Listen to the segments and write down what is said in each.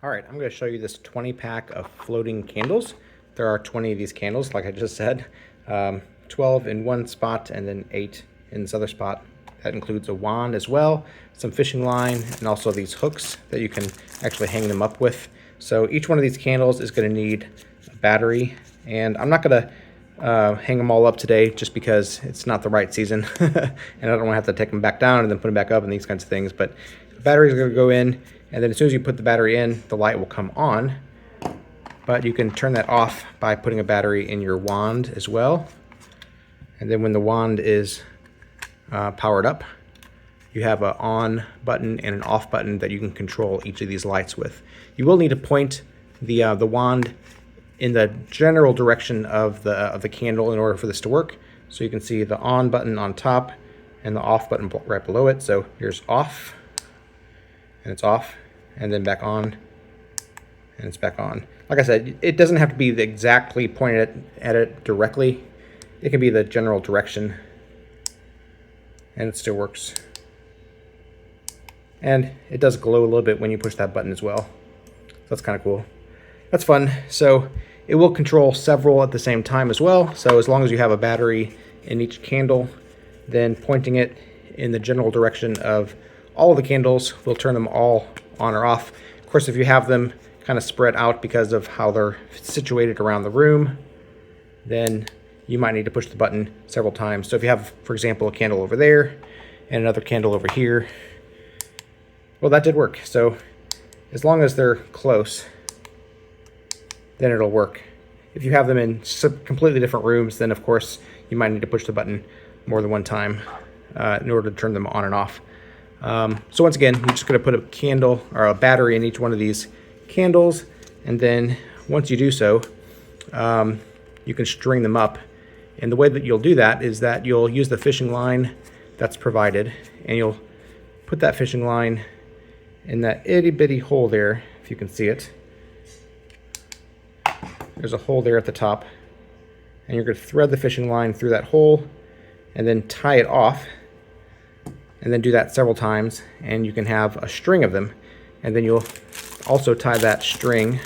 All right, I'm going to show you this 20 pack of floating candles. There are 20 of these candles, like I just said, 12 in one spot and then 8 in this other spot. That includes a wand as well, some fishing line, and also these hooks that you can actually hang them up with. So each one of these candles is going to need a battery, and I'm not going to hang them all up today just because it's not the right season and I don't want to have to take them back down and then put them back up and these kinds of things. But the batteries are going to go in, and then as soon as you put the battery in, the light will come on. But you can turn that off by putting a battery in your wand as well. And then when the wand is powered up, you have an on button and an off button that you can control each of these lights with. You will need to point the wand in the general direction of the candle in order for this to work. So you can see the on button on top and the off button right below it. So here's off, and it's off, and then back on, and it's back on. Like I said, it doesn't have to be exactly pointed at it directly. It can be the general direction, and it still works. And it does glow a little bit when you push that button as well. So that's kind of cool. That's fun. So it will control several at the same time as well. So as long as you have a battery in each candle, then pointing it in the general direction of all of the candles will turn them all on or off. Of course, if you have them kind of spread out because of how they're situated around the room, then you might need to push the button several times. So if you have, for example, a candle over there and another candle over here, well, that did work. So as long as they're close, then it'll work. If you have them in completely different rooms, then of course you might need to push the button more than one time in order to turn them on and off. So once again, you're just going to put a candle or a battery in each one of these candles, and then once you do so, you can string them up. And the way that you'll do that is that you'll use the fishing line that's provided, and you'll put that fishing line in that itty bitty hole there, if you can see it. There's a hole there at the top, and you're going to thread the fishing line through that hole and then tie it off, and then do that several times, and you can have a string of them. And then you'll also tie that string,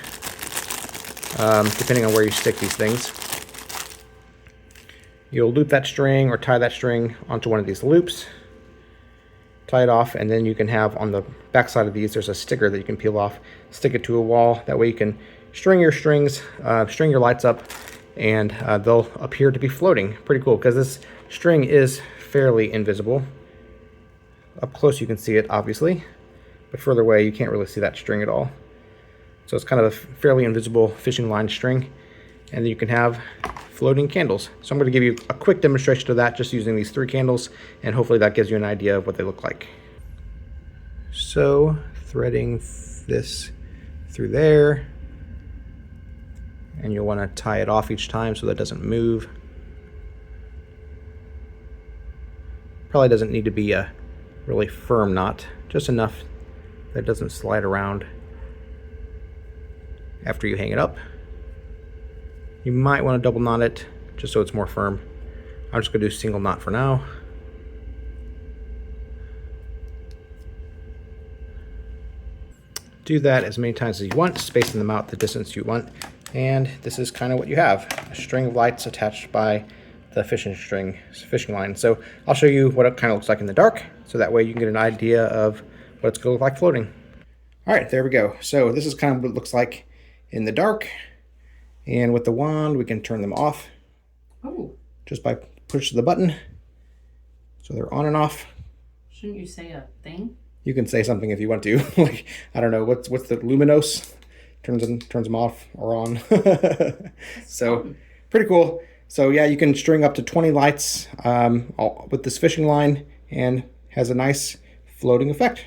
depending on where you stick these things. You'll loop that string or tie that string onto one of these loops, tie it off, and then you can have on the back side of these, there's a sticker that you can peel off, stick it to a wall. That way you can string your strings, string your lights up, and they'll appear to be floating. Pretty cool, because this string is fairly invisible. Up close you can see it, obviously, but further away you can't really see that string at all. So it's kind of a fairly invisible fishing line string, and then you can have floating candles. So I'm going to give you a quick demonstration of that just using these 3 candles, and hopefully that gives you an idea of what they look like. So threading this through there, and you'll want to tie it off each time so that it doesn't move. Probably doesn't need to be a really firm knot, just enough that it doesn't slide around after you hang it up. You might want to double knot it just so it's more firm. I'm just going to do single knot for now. Do that as many times as you want, spacing them out the distance you want. And this is kind of what you have, a string of lights attached by the fishing line. So I'll show you what it kind of looks like in the dark, so that way you can get an idea of what it's going to look like floating. All right, there we go. So this is kind of what it looks like in the dark. And with the wand, we can turn them off. Oh. Just by pushing the button. So they're on and off. Shouldn't you say a thing? You can say something if you want to. Like, I don't know, what's the luminous? Turns them off or on. So pretty cool. So yeah, you can string up to 20 lights with this fishing line, and has a nice floating effect.